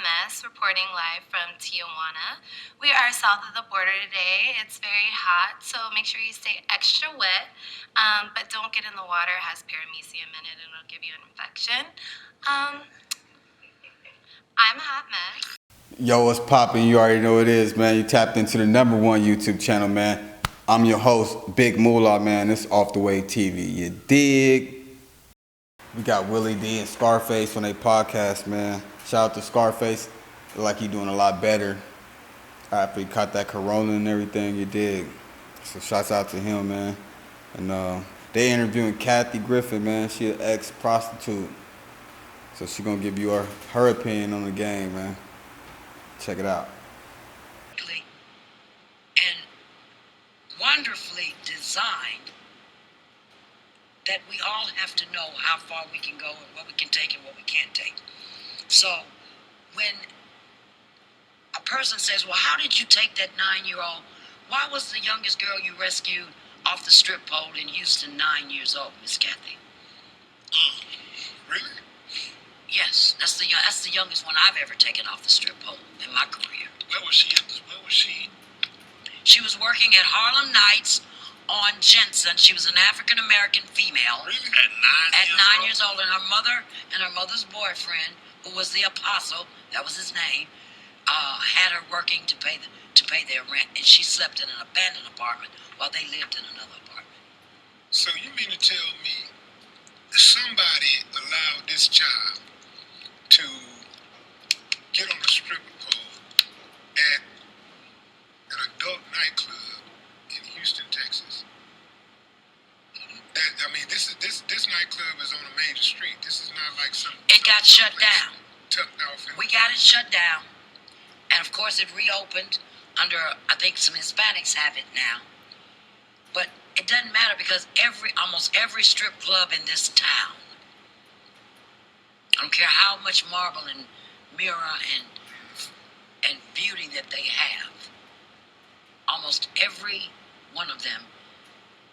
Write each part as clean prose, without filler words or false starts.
Mess, reporting live from Tijuana. We are south of the border today. It's very hot, so make sure you stay extra wet, but don't get in the water. It has paramecium in it and it'll give you an infection. I'm a hot mess. Yo, what's poppin'? You already know what it is, man. You tapped into the #1 YouTube channel, man. I'm your host, Big Moolah, man. This is Off the Way TV. You dig? We got Willie D and Scarface on their podcast, man. Shout out to Scarface. Look like he doing a lot better after he caught that corona and everything. You dig? So shouts out to him, man. And they interviewing Kathy Griffin, man. She an ex-prostitute. So she gonna give you her opinion on the game, man. Check it out. And wonderfully designed that we all have to know how far we can go and what we can take and what we can't take. So when a person says, well, how did you take that 9-year-old? Why was the youngest girl you rescued off the strip pole in Houston 9 years old, Miss Kathy? Really? Yes, that's the youngest one I've ever taken off the strip pole in my career. Where was she? She was working at Harlem Nights on Jensen. She was an African-American female. Really? At 9 years old. And her mother and her mother's boyfriend, who was the Apostle, that was his name, had her working to pay their rent. And she slept in an abandoned apartment while they lived in another apartment. So you mean to tell me somebody allowed this child to get on a stripper pole at an adult nightclub in Houston, Texas? This nightclub is on a major street. This is not like some. It got shut down. Tucked off. We got it shut down, and of course it reopened under. I think some Hispanics have it now, but it doesn't matter because almost every strip club in this town, I don't care how much marble and mirror and beauty that they have, almost every one of them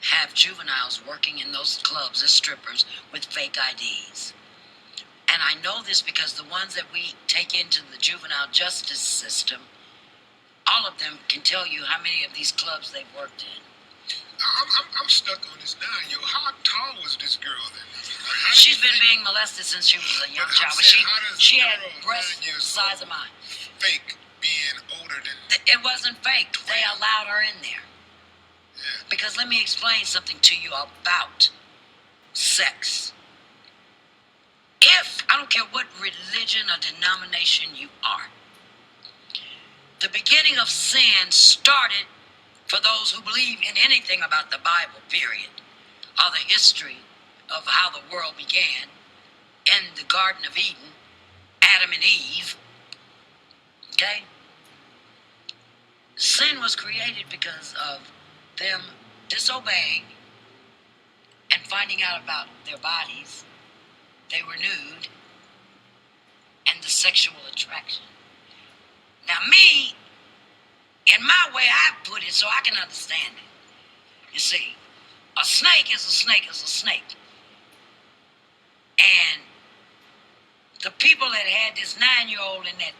have juveniles working in those clubs as strippers with fake IDs. And I know this because the ones that we take into the juvenile justice system, all of them can tell you how many of these clubs they've worked in. I'm stuck on this 9-year-old. How tall was this girl then? She's been being molested since she was a young child, but she had breasts the size of mine. Fake being older than... It wasn't fake. 12. They allowed her in there. Yeah. Because let me explain something to you about sex. I don't care what religion or denomination you are, the beginning of sin started for those who believe in anything about the Bible, period, or the history of how the world began in the Garden of Eden, Adam and Eve, okay? Sin was created because of them disobeying and finding out about their bodies. They were nude, and the sexual attraction. Now me, in my way I put it so I can understand it. You see, a snake is a snake is a snake. And the people that had this 9-year-old in that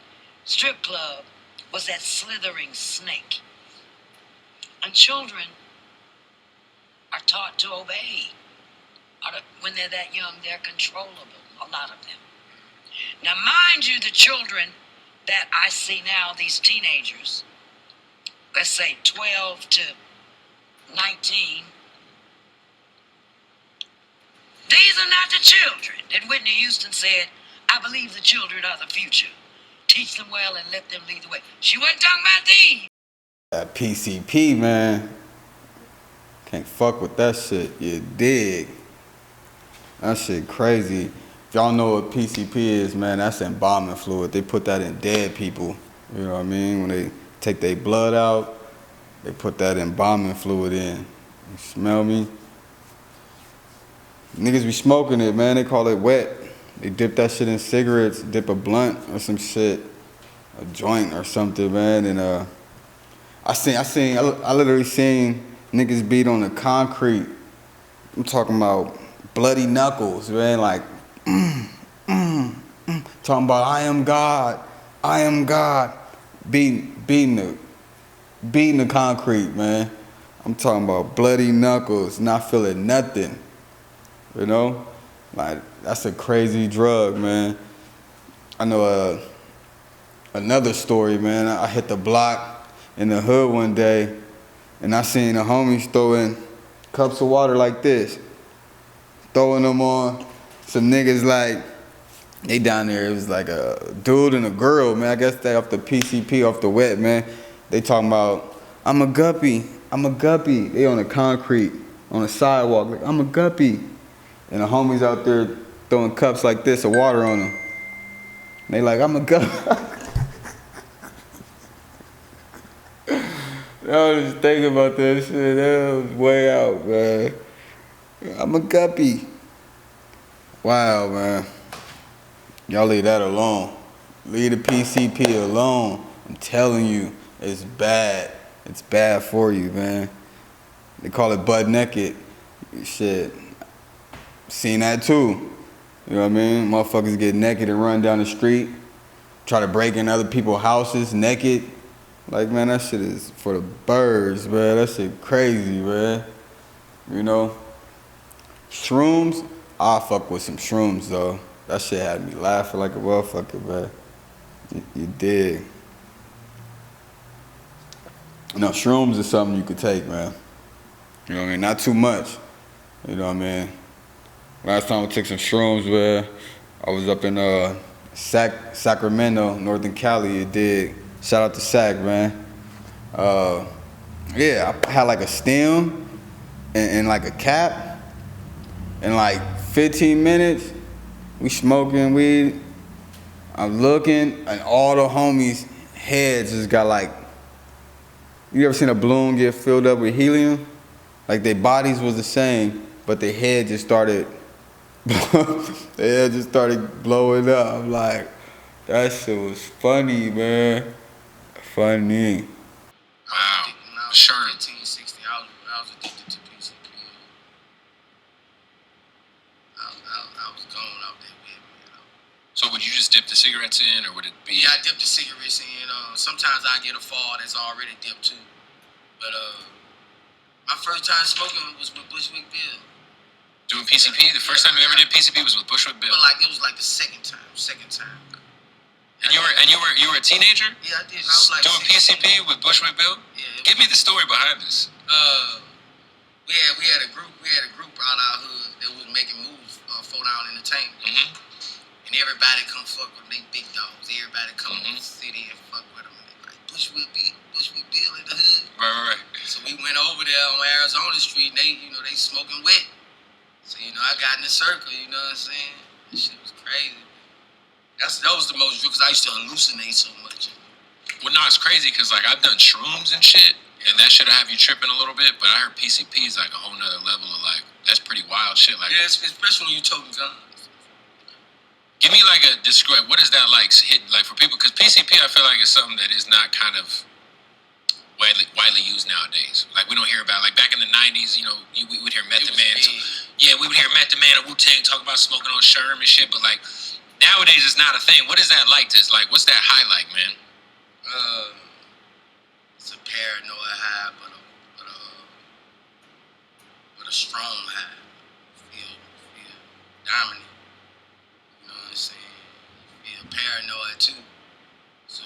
strip club was that slithering snake. And children are taught to obey. When they're that young, they're controllable, a lot of them. Now, mind you, the children that I see now, these teenagers, let's say 12 to 19, these are not the children that Whitney Houston said, I believe the children are the future. Teach them well and let them lead the way. She wasn't talking about these. That PCP, man. Can't fuck with that shit. You dig? That shit crazy. If y'all know what PCP is, man, that's embalming fluid. They put that in dead people. You know what I mean? When they take their blood out, they put that embalming fluid in. You smell me? Niggas be smoking it, man. They call it wet. They dip that shit in cigarettes, dip a blunt or some shit, a joint or something, man. And I literally seen niggas beat on the concrete. I'm talking about bloody knuckles, man. Like, talking about I am God. I am God. Beating the concrete, man. I'm talking about bloody knuckles, not feeling nothing. You know? Like, that's a crazy drug, man. I know another story, man. I hit the block in the hood one day, and I seen the homies throwing cups of water like this, throwing them on some niggas like, they down there, it was like a dude and a girl, man. I guess they off the PCP, off the wet, man. They talking about, I'm a guppy. They on the concrete, on the sidewalk, like, I'm a guppy. And the homies out there throwing cups like this of water on them. And they like, I'm a guppy. I was just thinking about that shit. That was way out, man. I'm a guppy. Wow, man. Y'all leave that alone. Leave the PCP alone. I'm telling you, it's bad. It's bad for you, man. They call it butt naked. Shit. Seen that too. You know what I mean? Motherfuckers get naked and run down the street. Try to break in other people's houses naked. Like, man, that shit is for the birds, man. That shit crazy, man. You know? Shrooms, I fuck with some shrooms, though. That shit had me laughing like a motherfucker, man. You dig. No, shrooms is something you could take, man. You know what I mean? Not too much. You know what I mean? Last time I took some shrooms, man, I was up in Sacramento, Northern Cali, you dig. Shout out to Sac, man. Yeah, I had like a stem and like a cap. In like 15 minutes, we smoking weed. I'm looking, and all the homies' heads just got like, you ever seen a balloon get filled up with helium? Like their bodies was the same, but their head just started, blowing up. I'm like, that shit was funny, man. Funny. Wow. Sure. 1960, I was addicted to PCP. I was going out there with me, you know. So would you just dip the cigarettes in, or would it be? Yeah, I dipped the cigarettes in. Sometimes I get a fall that's already dipped too. But my first time smoking was with Bushwick Bill. Doing PCP? The first time you ever did PCP was with Bushwick Bill. But like it was like the second time. And you were a teenager? Yeah, I did. I was like doing 16. PCP with Bushwick Bill? Yeah. Give me the story behind this. We had a group out our hood that was making moves, 4-down entertainment. Mm-hmm. And everybody come fuck with them, they big dogs. Everybody come to the city and fuck with them. And they like, Bushwick Bill in the hood. Right. So we went over there on Arizona Street and they smoking wet. So, I got in the circle, you know what I'm saying? That shit was crazy. That was the most, because I used to hallucinate so much. Well, no, it's crazy because like I've done shrooms and shit, and that shit'll have you tripping a little bit. But I heard PCP is like a whole nother level of like, that's pretty wild shit. Like, yeah, especially when you toting guns. Give me like a describe. What is that like? Hit like for people, because PCP I feel like is something that is not kind of widely used nowadays. Like we don't hear about, like back in the 90s, we would hear Method Man. Yeah, we would hear Method Man and Wu-Tang talk about smoking on Sherm and shit, but like nowadays it's not a thing. What is that like? What's that high like, man? It's a paranoid high, but a strong high. Feel dominant. You know what I'm saying? Feel paranoid too. So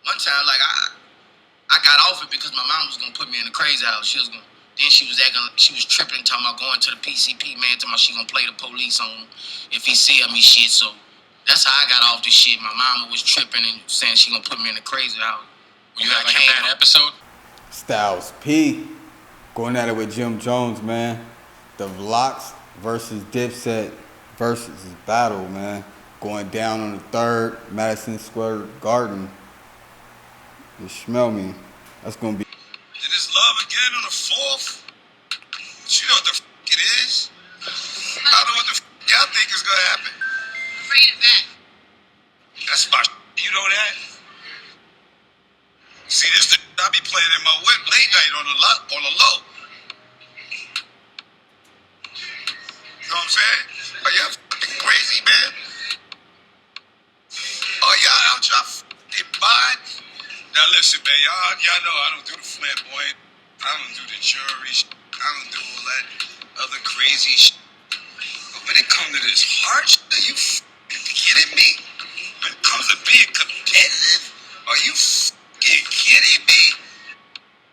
one time, like I got off it because my mom was gonna put me in the crazy house. Then she was tripping, talking about going to the PCP, man, talking about she gonna play the police on if he see me shit. So that's how I got off this shit. My mama was tripping and saying she gonna put me in the crazy house. You had like a bad episode? Styles P going at it with Jim Jones, man. The Locks versus Dipset versus battle, man. Going down on the 3rd, Madison Square Garden. You smell me. That's gonna be. Then it's love again on the 4th. But you know what the it is? I don't know what the y'all think is gonna happen. Bring it back. That's my you know that? See, this the I be playing in my whip late night on the low. You know what I'm saying? Are y'all crazy, man? out, y'all fucking buy it. Now listen, man, y'all know I don't do the flamboyant. I don't do the jury shit. I don't do all that other crazy shit. But when it comes to this hard shit, are you fucking kidding me? When it comes to being competitive, are you fucking kidding me?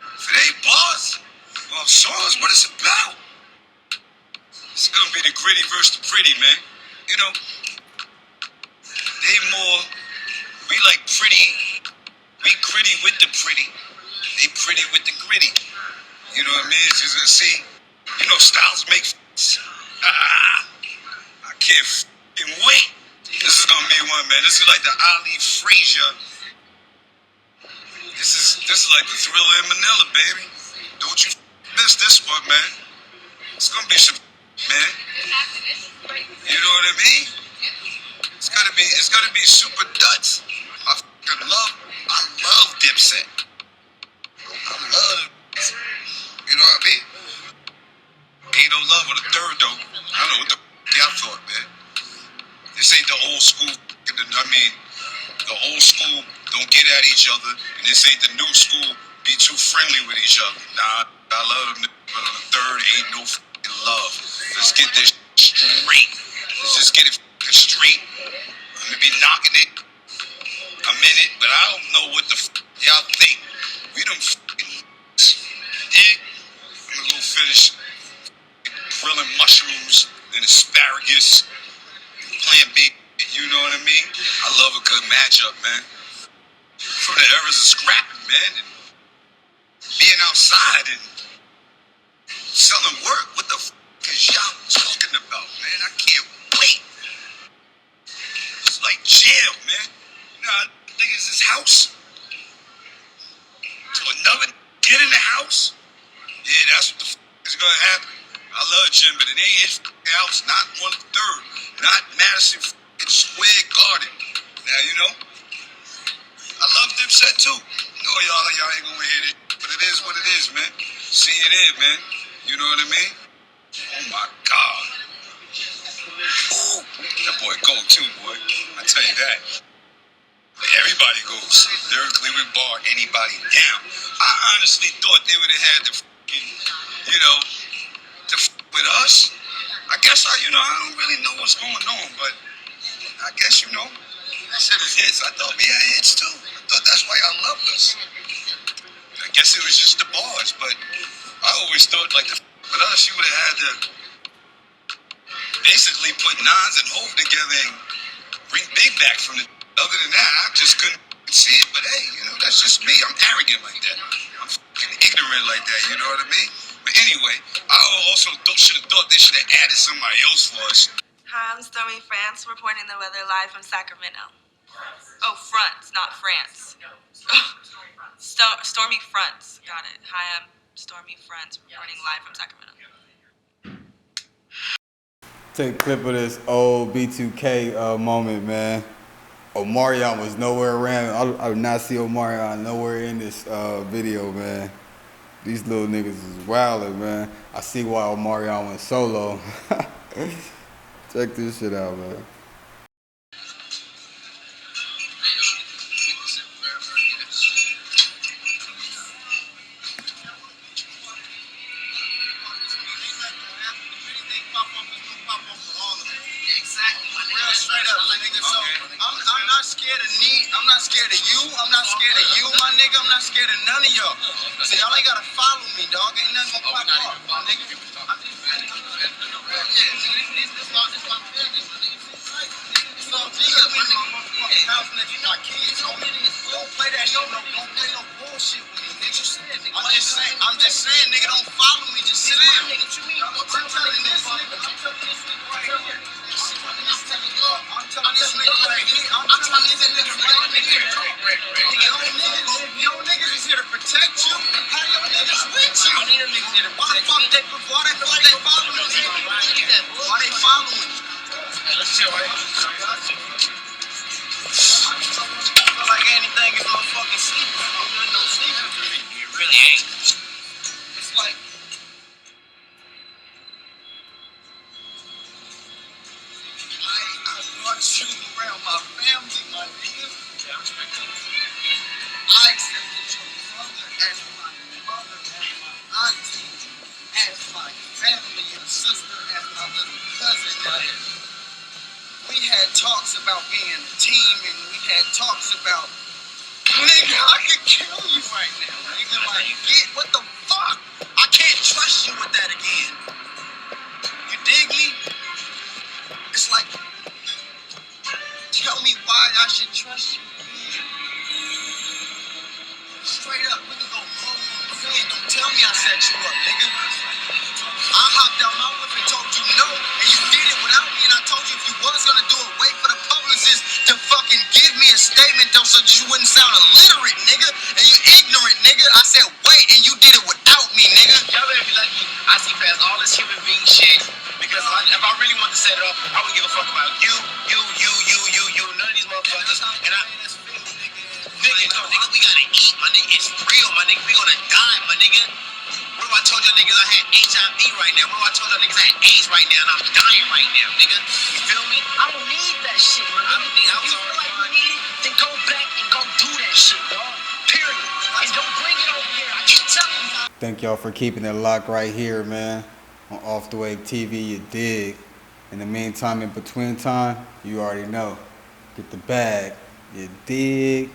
If it ain't bars, well, songs, what it's about. It's gonna be the gritty versus the pretty, man. You know, they more, we like pretty, we gritty with the pretty. They pretty with the gritty. You know what I mean? Just gonna see, you know, styles make I can't fucking wait. This is gonna be one, man. This is like the Ali Frazier. This is like the Thriller in Manila, baby. Don't you miss this one, man. It's gonna be some, man. You know what I mean? It's gonna be super nuts. I love Dipset. I love it. You know what I mean? Ain't no love with a third though. I don't know what the y'all thought, man. This ain't the old school. The old school don't get at each other, and this ain't the new school be too friendly with each other. Nah, I love them, but on the third ain't no fucking love. Let's get this straight. Let's just get it straight. I'm gonna be knocking it a minute, but I don't know what the y'all think. We done fucking I'm gonna go finish grilling mushrooms and asparagus and playing big. You know what I mean? I love a good matchup, man. From the eras of scrapping, man, and being outside and selling work. What the is y'all talking about, man? I can't wait. It's like jail, man. You know how niggas is house? To another get in the house? Yeah, that's what the is gonna happen. I love Jim, but it ain't his house, not 1/3, not Madison Square Garden. Now, you know, I love Dipset too. You know, y'all ain't gonna hear it, but it is what it is, man. See it in, man. You know what I mean? Oh my God. Ooh, that boy go too, boy. I tell you that. Everybody goes. Lyrically, we bar anybody down. I honestly thought they would have had the fucking, you know, to with us. I guess I don't really know what's going on, but I guess, you know, I said it's hits. I thought we had hits too. I thought that's why y'all loved us. I guess it was just the bars, but I always thought like with us, you would have had to basically put Nas and Hov together and bring Big back from the. Other than that, I just couldn't see it. But hey, you know, that's just me. I'm arrogant like that. I'm fucking ignorant like that. You know what I mean? But anyway, I also should have thought they should have added somebody else for us. Hi, I'm Stormy France, reporting the weather live from Sacramento. Oh, France, not France. Stormy France, got it. Hi, I'm Stormy France, reporting live from Sacramento. Take a clip of this old B2K moment, man. Omarion was nowhere around. I did not see Omarion nowhere in this video, man. These little niggas is wildin', man. I see why Omarion went solo. Check this shit out, man. I'm not scared of you. I'm not scared of you, my nigga. I'm not scared of none of y'all. So y'all ain't gotta follow me, dog. Ain't nothing gonna pop off, my nigga. I'm just saying, this my business, my nigga. It's all good, my nigga. Hey, house nigga, my kids, homie. Don't play that shit, don't play no bullshit with me, nigga. I'm just saying, nigga, don't follow me. Just sit down, nigga. What you mean? I'm telling this nigga right here. I'm telling this nigga right here. I'm telling this nigga right here. Your niggas is here to protect you. How your niggas with you? Why the fuck they following you? Why they following you? Let's chill, right? Like anything is motherfucking sleeping. There's no sleeping for me. It really ain't. It's like I brought you around my family, my nigga. about being a team, and we had talks about, nigga, I could kill you right now, nigga. Like, what the fuck? I can't trust you with that again. You dig me? It's like, tell me why I should trust you again. Straight up, nigga, go home. Don't tell me I set you up, nigga. I hopped out my whip and told you no, and you did it without me, and I told you if you was gonna do it, wait for the publicist to fucking give me a statement though, so that you wouldn't sound illiterate, nigga, and you ignorant, nigga. I said wait, and you did it without me, nigga. Y'all better be lucky I see past all this human being shit. Because if I really wanted to set it up, I wouldn't give a fuck about you, none of these motherfuckers. And nigga, no, nigga, we gotta eat, my nigga. It's real, my nigga. We gonna die, my nigga. What if I told y'all niggas I had HIV right now? What if I told y'all niggas I had AIDS right now and I'm dying right now, nigga? You feel me? I don't need that shit, man. I don't need. If you feel like you need it, then go back and go do that shit, dog. Period. And don't bring it over here. I keep telling you. Thank y'all for keeping it locked right here, man, on Off the Wave TV, you dig. In the meantime, in between time, you already know. Get the bag, you dig.